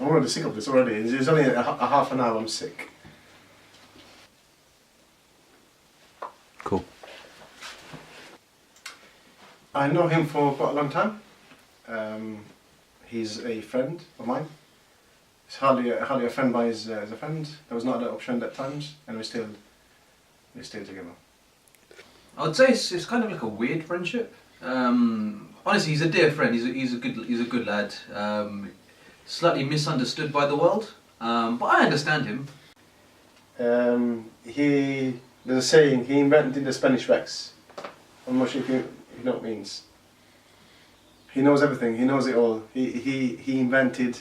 I'm already sick of this already. It's only a half an hour I'm sick. Cool. I know him for quite a long time. He's a friend of mine. He's hardly a friend by his as a friend. There was not that option at times, and we're still together. I would say it's kind of like a weird friendship. Honestly, he's a dear friend. He's a good lad. Slightly misunderstood by the world, but I understand him. There's a saying. He invented the Spanish wax. I'm not sure if you know what it means. He knows everything. He knows it all. He invented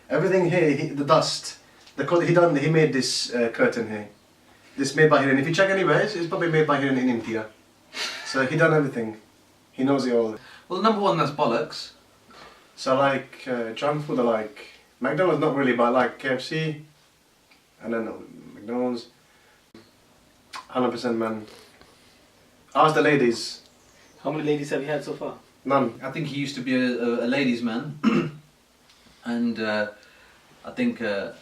everything here. The dust. He made this curtain here. This made by Hiren. If you check anywhere, it's probably made by Hiren in India. So he done everything. He knows it all. Well, number one, that's bollocks. So I like junk food. I like McDonald's, not really, but I like KFC. And then McDonald's. 100% man. Ask the ladies. How many ladies have you had so far? None. I think he used to be a ladies' man, and I think the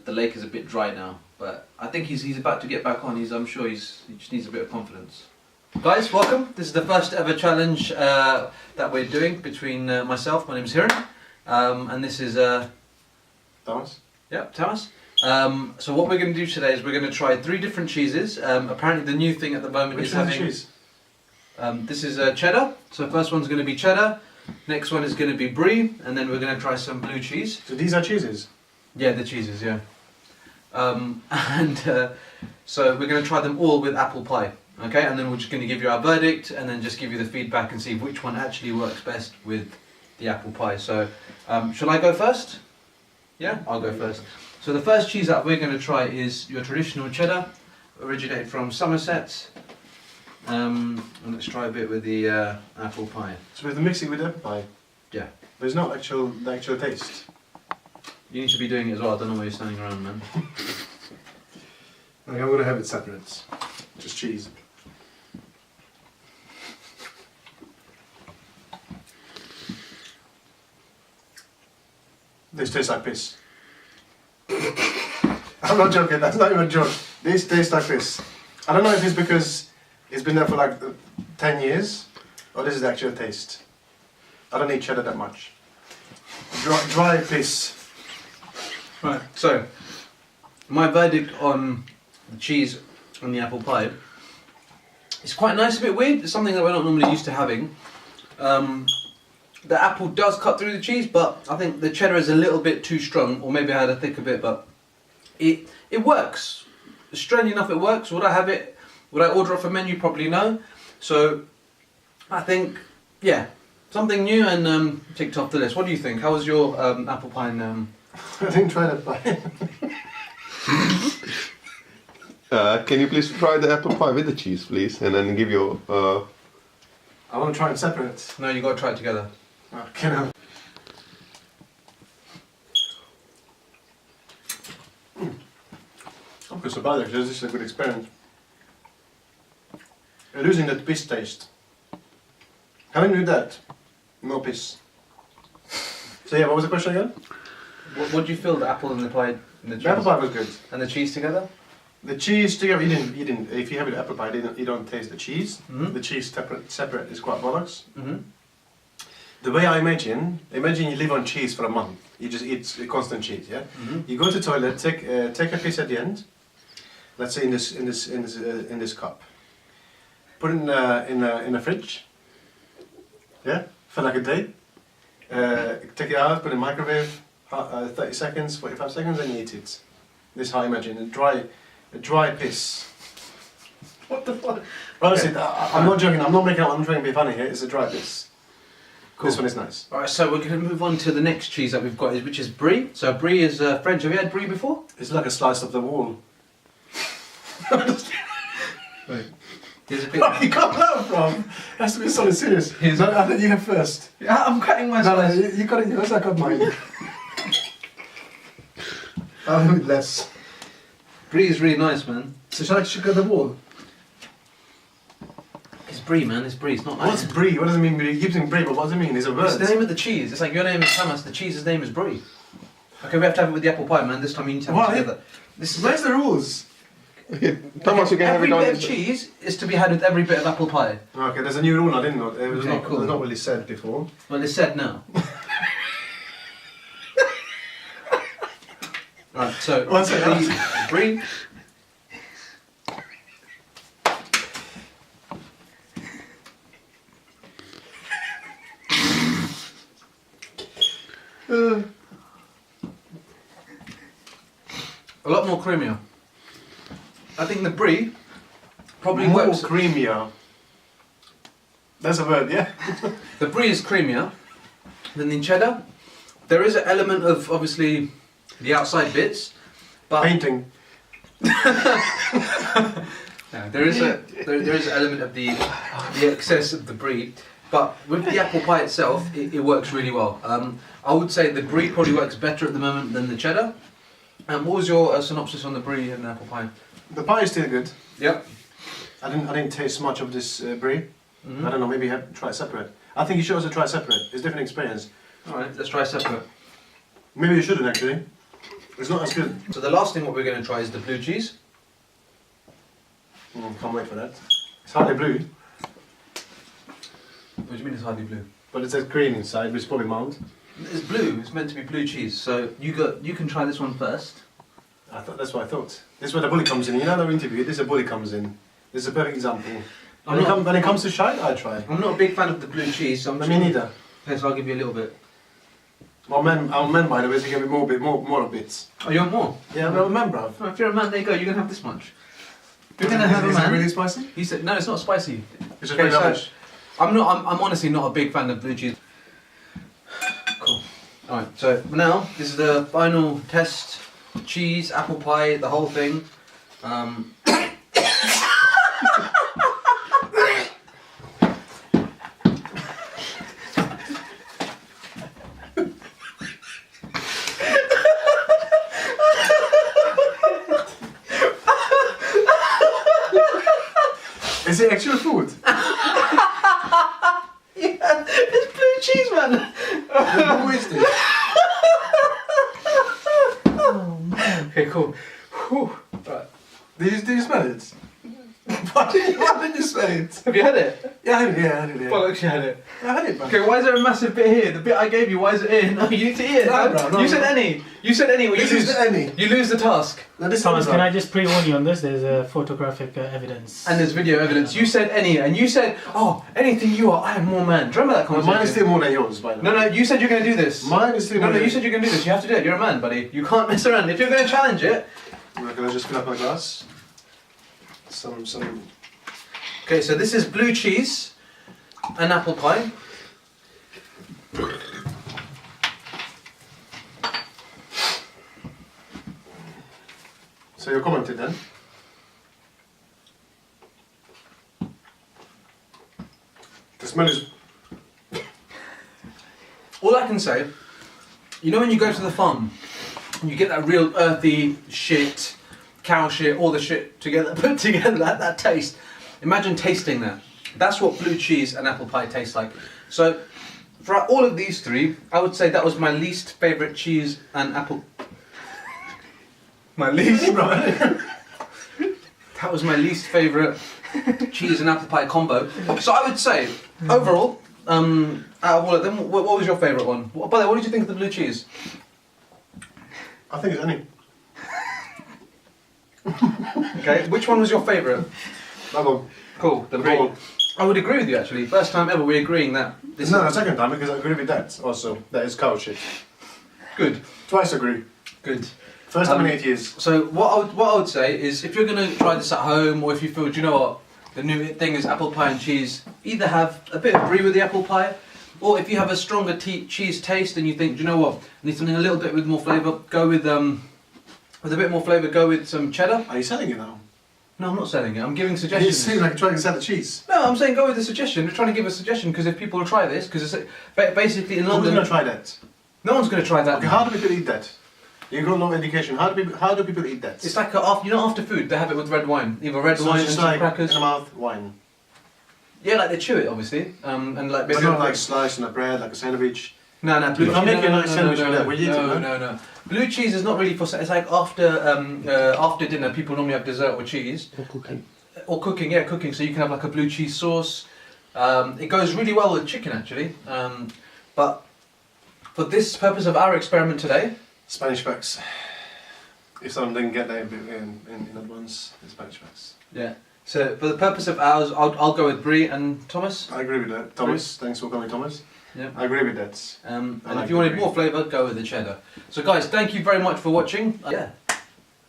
lake is a bit dry now. But I think he's about to get back on. I'm sure he just needs a bit of confidence. Guys, welcome. This is the first ever challenge that we're doing between myself. My name's Hiren, and this is Tamas? Yeah, Tamas. So what we're going to do today is we're going to try 3 different cheeses. Apparently the new thing at the moment Which is one's having... cheese? This is cheddar. So first one's going to be cheddar. Next one is going to be brie, and then we're going to try some blue cheese. So these are cheeses? Yeah, the cheeses, yeah. So we're going to try them all with apple pie. Okay, and then we're just going to give you our verdict and then just give you the feedback and see which one actually works best with the apple pie. So, shall I go first? Yeah, I'll go first. So the first cheese that we're going to try is your traditional cheddar, originated from Somerset. And let's try a bit with the apple pie. So we have to mix it with apple pie? Yeah. But it's not the actual taste? You need to be doing it as well, I don't know why you're standing around, man. Okay, I'm going to have it separate. Just cheese. This tastes like piss. I'm not joking, that's not even a joke. This tastes like piss. I don't know if it's because it's been there for like 10 years, or this is the actual taste. I don't eat cheddar that much. Dry piss. Right, so my verdict on the cheese and the apple pie, it's quite nice, a bit weird. It's something that we're not normally used to having. The apple does cut through the cheese, but I think the cheddar is a little bit too strong, or maybe I had a thicker bit, but it works. Strange enough, it works. Would I have it? Would I order off a menu? Probably no. So I think, yeah, something new and ticked off the list. What do you think? How was your apple pie and... I didn't try that pie. Can you please try the apple pie with the cheese, please, and then give your... I want to try it separate. No, you got to try it together. Okay, now. I'm not so bad actually, this is a good experiment. You're losing that piss taste. Can I do that? No piss. So yeah, what was the question again? What do you feel the apple and the pie and the cheese? The apple pie was good. And the cheese together? The cheese together, you didn't. If you have it apple pie, you don't taste the cheese. Mm-hmm. The cheese separate is quite bollocks. Mm-hmm. The way I imagine you live on cheese for a month. You just eat constant cheese, yeah. Mm-hmm. You go to the toilet, take a piece at the end. Let's say in this cup. Put it in the fridge. Yeah, for like a day. Take it out, put it in the microwave. 30 seconds, 45 seconds, and you eat it. This is how I imagine a dry piss. What the fuck? Honestly, I'm not joking. I'm not trying to be funny here. It's a dry piss. Cool. This one is nice. Alright, so we're going to move on to the next cheese that we've got, which is brie. So brie is French. Have you had brie before? It's like a slice of the wall. Wait. Here's a bit. No, you can't laugh, bro. It has to be something serious. No, I think you have first. Yeah, I'm cutting my No, slice. you got it. Yours, I got mine. I'll do it less. Brie is really nice, man. So shall I sugar the wall? It's brie, man. It's brie. It's not like... What's brie? What does it mean? You keep saying brie, but what does it mean? It's a word. It's the name of the cheese. It's like your name is Tamas, the cheese's name is brie. Okay, we have to have it with the apple pie, man. This time you need to have Why? it together. This is Where's the rules? Okay, Thomas, you can have every it on bit of this. cheese is to be had with every bit of apple pie. Okay, there's a new rule I didn't know. It was Okay, not, cool. it was not really said before. Well, it's said now. Right, so One second. the brie. A lot more creamier. I think the brie probably More works. creamier. That's a word, yeah? The brie is creamier than the cheddar. There is an element of obviously the outside bits, but Painting. yeah, there is an element of the excess of the brie. But with the apple pie itself, it works really well. I would say the brie probably works better at the moment than the cheddar. What was your synopsis on the brie and the apple pie? The pie is still good. Yep. I didn't taste much of this brie. Mm-hmm. I don't know, maybe you have to try separate. I think you should also try separate. It's a different experience. Alright, let's try separate. Maybe you shouldn't actually. It's not as good. So the last thing what we're going to try is the blue cheese. Can't wait for that. It's hardly blue, What do you mean it's hardly blue? but it says green inside, which is probably mild. It's blue. It's meant to be blue cheese. So you can try this one first. That's what I thought. This is where the bully comes in. You know, the interview, this is where bully comes in. This is a perfect example. When it comes to shine, I try. I'm not a big fan of the blue cheese, so I'm Me just neither. Okay, so I'll give you a little bit. Our men, by the way, they give me more bits. Oh, you want more? Yeah, I'm a man, bruv. Oh, if you're a man, there you go. You're gonna have this much. You're gonna have a Is it man. really spicy? He said, no, it's not spicy. It's just Okay, very so- rubbish. I'm honestly not a big fan of blue cheese. Cool. Alright, so now, this is the final test. Cheese, apple pie, the whole thing. Is it actual food? Yeah, it's blue cheese, man. Who is this? Okay, cool. Whew. Right. Did you smell it? Why did you smell it? Have you had it? Yeah, I had it. Yeah. Well, actually had it. I had it, man. Okay, why is there a massive bit here? The bit I gave you, why is it in? No, you need to eat it. No, man. bro, no, you said no. any. You said any. Well, This you is lose. the any. You lose the task. No, this Thomas, is can I just pre-warn you on this? There's photographic evidence. And there's video evidence. You said any, and you said, oh, anything you are, I am more man. Do you remember that Well, conversation? mine is still more than yours, by the way. No, you said you're going to do this. Mine is still No, more you than said you're going to do this. You have to do it. You're a man, buddy. You can't mess around. If you're going to challenge it. I'm gonna just fill up my glass. Some. Okay, so this is blue cheese and apple pie. So you commented then? The smell is. All I can say, you know when you go to the farm and you get that real earthy shit, cow shit, all the shit together, put together, that taste. Imagine tasting that. That's what blue cheese and apple pie tastes like. So, for all of these three, I would say that was my least favourite cheese and apple. My least. That was my least favourite cheese and apple pie combo. So I would say, overall, out of all of them, what was your favourite one? By the way, what did you think of the blue cheese? I think it's any. Okay, which one was your favourite? That one. Cool, the Brie. brie. I would agree with you actually. First time ever we're agreeing that this No, is the second time because I agree with that also. That is cow shit. good. Twice agree. Good. First time in 8 years. So what I would say is if you're going to try this at home or if you feel, do you know what, the new thing is apple pie and cheese, either have a bit of brie with the apple pie, or if you have a stronger cheese taste and you think, do you know what, I need something a little bit with more flavour, go with a bit more flavour, go with some cheddar. Are you selling it now? No, I'm not selling it, I'm giving You suggestions. seem like you're trying to sell the cheese. No, I'm saying go with the suggestion. We're trying to give a suggestion because if people try this, because it's basically in Who's London, going to try that? no one's going to try that. Okay, how do people eat that? You got no education. How do people eat that? It's like after food, they have it with red wine, either red So wine it's and just some like crackers. in the mouth, wine. Yeah, like they chew it obviously, and like But not like sliced on a bread, like a sandwich. no, blue If I cheese. make a nice sandwich with that, will you eat it, no, no? no. Blue cheese is not really for. It's like after dinner, people normally have dessert with cheese. Or cooking. Or cooking, yeah, cooking. So you can have like a blue cheese sauce. It goes really well with chicken actually. But for this purpose of our experiment today, Spanish bucks. If someone didn't get that in advance, it's Spanish bucks. yeah. So for the purpose of ours, I'll go with Brie and Thomas. I agree with that. Thomas, thanks for coming, Thomas. Yeah. I agree with that. And I like if you wanted Brie. more flavour, go with the cheddar. So guys, thank you very much for watching. Yeah.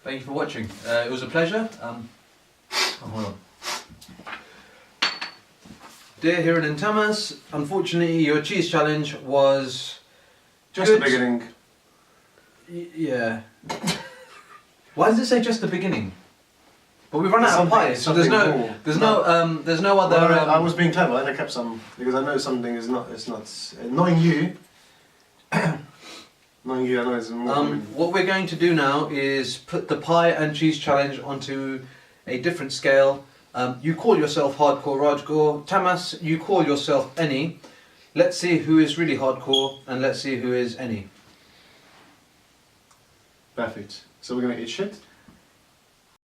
Thank you for watching. It was a pleasure. Hold on. Dear Hiren and Tamas, unfortunately your cheese challenge was Just good. the beginning. Yeah. Why does it say just the beginning? But we've run out of Something- pies, so there's something no, more. there's no other. Well, I was being clever and I kept some because I know something is not. It's not. Knowing you, knowing you, I know it's more. What we're going to do now is put the pie and cheese challenge onto a different scale. You call yourself hardcore Rajgore. Tamas, you call yourself any. Let's see who is really hardcore and let's see who is any. Perfect. So we're gonna eat shit.